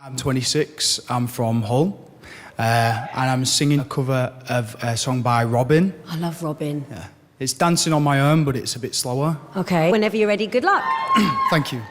I'm 26, I'm from Hull, and I'm singing a cover of a song by Robin. I love Robin. Yeah. It's Dancing on My Own, but it's a bit slower. Okay, whenever you're ready, good luck. Thank you.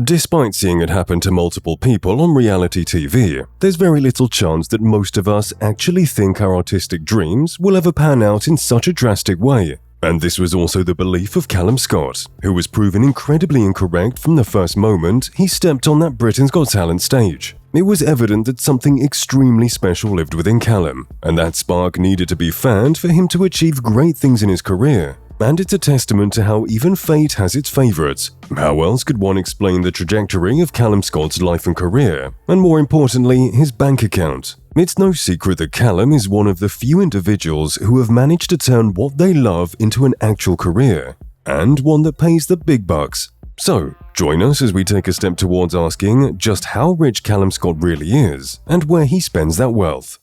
Despite seeing it happen to multiple people on reality TV, there's very little chance that most of us actually think our artistic dreams will ever pan out in such a drastic way. And this was also the belief of Calum Scott, who was proven incredibly incorrect from the first moment he stepped on that Britain's Got Talent stage. It was evident that something extremely special lived within Calum, and that spark needed to be fanned for him to achieve great things in his career. And it's a testament to how even fate has its favourites. How else could one explain the trajectory of Calum Scott's life and career, and more importantly, his bank account? It's no secret that Calum is one of the few individuals who have managed to turn what they love into an actual career, and one that pays the big bucks. So, join us as we take a step towards asking just how rich Calum Scott really is, and where he spends that wealth.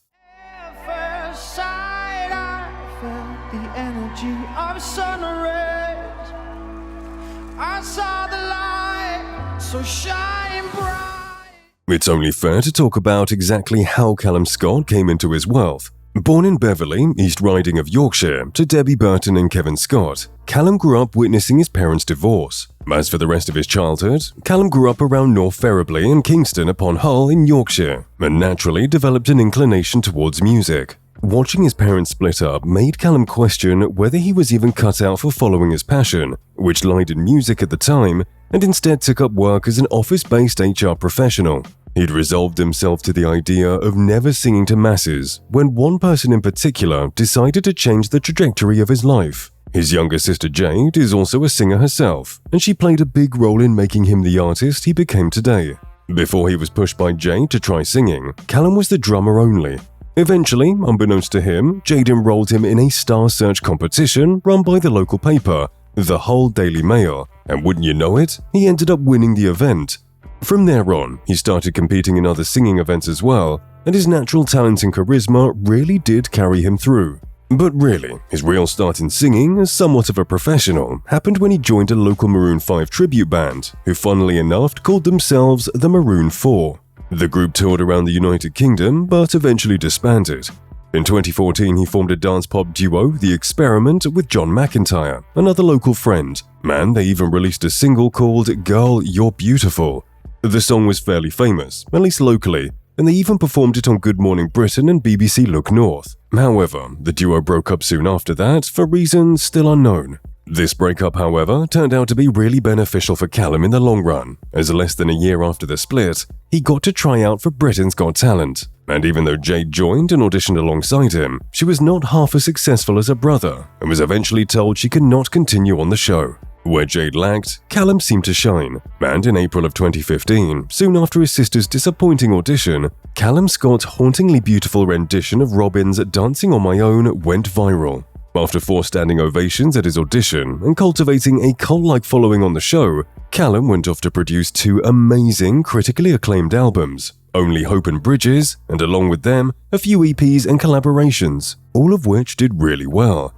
It's only fair to talk about exactly how Calum Scott came into his wealth. Born in Beverley, East Riding of Yorkshire, to Debbie Burton and Kevin Scott, Calum grew up witnessing his parents' divorce. As for the rest of his childhood, Calum grew up around North Ferriby and Kingston upon Hull in Yorkshire, and naturally developed an inclination towards music. Watching his parents split up made Calum question whether he was even cut out for following his passion, which lied in music at the time, and instead took up work as an office-based HR professional. He'd resolved himself to the idea of never singing to masses when one person in particular decided to change the trajectory of his life. His younger sister Jade is also a singer herself, and she played a big role in making him the artist he became today. Before he was pushed by Jade to try singing, Calum was the drummer only. Eventually, unbeknownst to him, Jade enrolled him in a star search competition run by the local paper, the Hull Daily Mail, and wouldn't you know it, he ended up winning the event. From there on, he started competing in other singing events as well, and his natural talent and charisma really did carry him through. But really, his real start in singing as somewhat of a professional happened when he joined a local Maroon 5 tribute band, who funnily enough called themselves the Maroon 4. The group toured around the United Kingdom, but eventually disbanded. In 2014, he formed a dance-pop duo, The Experiment, with John McIntyre, another local friend, and they even released a single called Girl, You're Beautiful. The song was fairly famous, at least locally, and they even performed it on Good Morning Britain and BBC Look North. However, the duo broke up soon after that for reasons still unknown. This breakup, however, turned out to be really beneficial for Calum in the long run, as less than a year after the split, he got to try out for Britain's Got Talent. And even though Jade joined and auditioned alongside him, she was not half as successful as her brother, and was eventually told she could not continue on the show. Where Jade lacked, Calum seemed to shine, and in April of 2015, soon after his sister's disappointing audition, Calum Scott's hauntingly beautiful rendition of Robin's Dancing on My Own went viral. After 4 standing ovations at his audition and cultivating a cult-like following on the show, Calum went off to produce 2 amazing, critically acclaimed albums, Only Hope and Bridges, and along with them, a few EPs and collaborations, all of which did really well.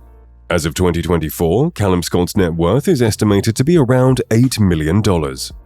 As of 2024, Calum Scott's net worth is estimated to be around $8 million.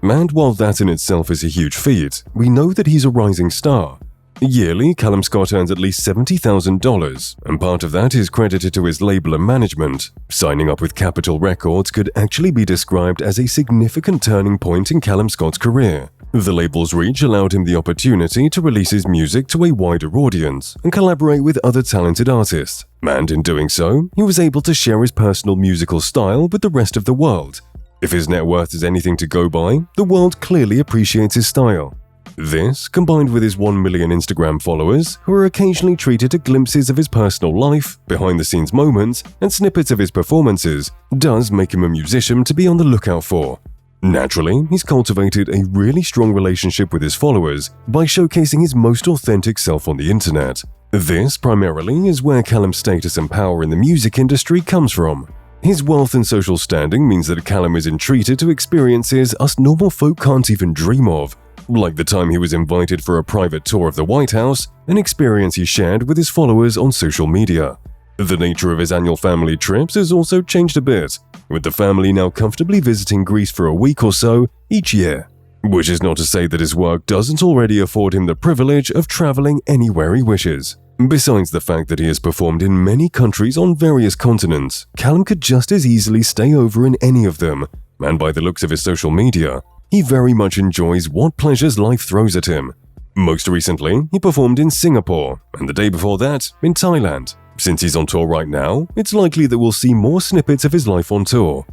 And while that in itself is a huge feat, we know that he's a rising star. Yearly, Calum Scott earns at least $70,000, and part of that is credited to his label and management. Signing up with Capitol Records could actually be described as a significant turning point in Calum Scott's career. The label's reach allowed him the opportunity to release his music to a wider audience and collaborate with other talented artists. And in doing so, he was able to share his personal musical style with the rest of the world. If his net worth is anything to go by, the world clearly appreciates his style. This, combined with his 1 million Instagram followers, who are occasionally treated to glimpses of his personal life, behind-the-scenes moments, and snippets of his performances, does make him a musician to be on the lookout for. Naturally, he's cultivated a really strong relationship with his followers by showcasing his most authentic self on the internet. This, primarily, is where Calum's status and power in the music industry comes from. His wealth and social standing means that Calum is entreated to experiences us normal folk can't even dream of, like the time he was invited for a private tour of the White House, an experience he shared with his followers on social media. The nature of his annual family trips has also changed a bit, with the family now comfortably visiting Greece for a week or so each year. Which is not to say that his work doesn't already afford him the privilege of traveling anywhere he wishes. Besides the fact that he has performed in many countries on various continents, Calum could just as easily stay over in any of them, and by the looks of his social media, he very much enjoys what pleasures life throws at him. Most recently, he performed in Singapore, and the day before that, in Thailand. Since he's on tour right now, it's likely that we'll see more snippets of his life on tour.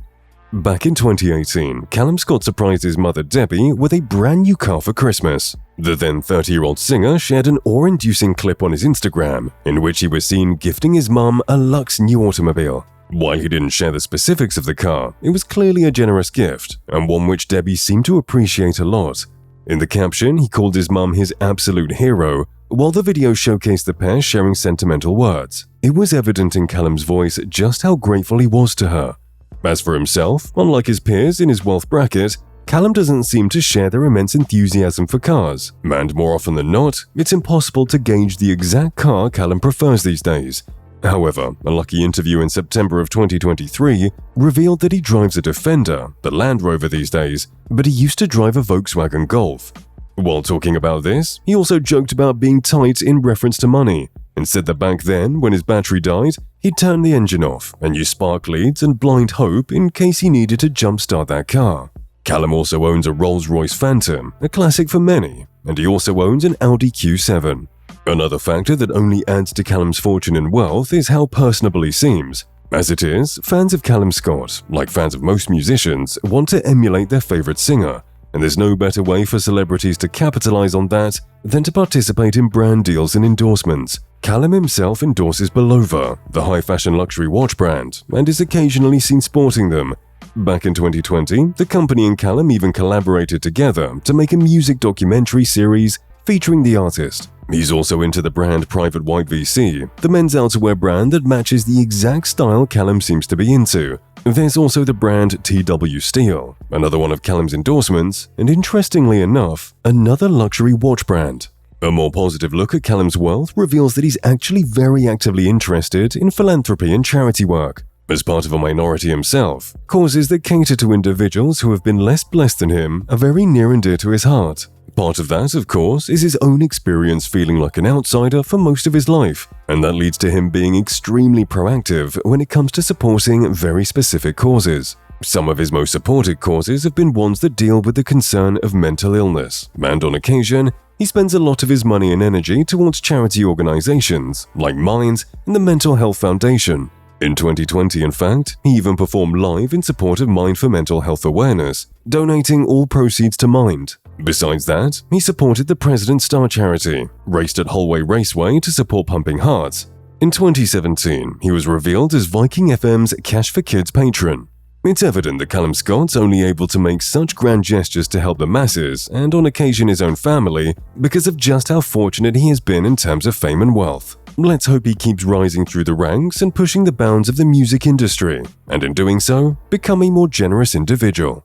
Back in 2018, Calum Scott surprised his mother Debbie with a brand new car for Christmas. The then 30-year-old singer shared an awe-inducing clip on his Instagram in which he was seen gifting his mum a luxe new automobile. While he didn't share the specifics of the car, it was clearly a generous gift, and one which Debbie seemed to appreciate a lot. In the caption, he called his mum his absolute hero, while the video showcased the pair sharing sentimental words. It was evident in Calum's voice just how grateful he was to her. As for himself, unlike his peers in his wealth bracket, Calum doesn't seem to share their immense enthusiasm for cars, and more often than not, it's impossible to gauge the exact car Calum prefers these days. However, a lucky interview in September of 2023 revealed that he drives a Defender, the Land Rover these days, but he used to drive a Volkswagen Golf. While talking about this, he also joked about being tight in reference to money, and said that back then, when his battery died, he'd turn the engine off and use spark leads and blind hope in case he needed to jumpstart that car. Calum also owns a Rolls-Royce Phantom, a classic for many, and he also owns an Audi Q7. Another factor that only adds to Calum's fortune and wealth is how personable he seems. As it is, fans of Calum Scott, like fans of most musicians, want to emulate their favorite singer, and there's no better way for celebrities to capitalize on that than to participate in brand deals and endorsements. Calum himself endorses Belova, the high-fashion luxury watch brand, and is occasionally seen sporting them. Back in 2020, the company and Calum even collaborated together to make a music documentary series featuring the artist. He's also into the brand Private White VC, the men's outerwear brand that matches the exact style Calum seems to be into. There's also the brand TW Steel, another one of Calum's endorsements, and interestingly enough, another luxury watch brand. A more positive look at Calum's wealth reveals that he's actually very actively interested in philanthropy and charity work. As part of a minority himself, causes that cater to individuals who have been less blessed than him are very near and dear to his heart. Part of that, of course, is his own experience feeling like an outsider for most of his life, and that leads to him being extremely proactive when it comes to supporting very specific causes. Some of his most supported causes have been ones that deal with the concern of mental illness, and on occasion, he spends a lot of his money and energy towards charity organizations like Minds and the Mental Health Foundation. In 2020, in fact, he even performed live in support of Mind for Mental Health Awareness, donating all proceeds to Mind. Besides that, he supported the President's Star Charity, raced at Holway Raceway to support Pumping Hearts. In 2017, he was revealed as Viking FM's Cash for Kids patron. It's evident that Calum Scott's only able to make such grand gestures to help the masses, and on occasion his own family, because of just how fortunate he has been in terms of fame and wealth. Let's hope he keeps rising through the ranks and pushing the bounds of the music industry, and in doing so, become a more generous individual.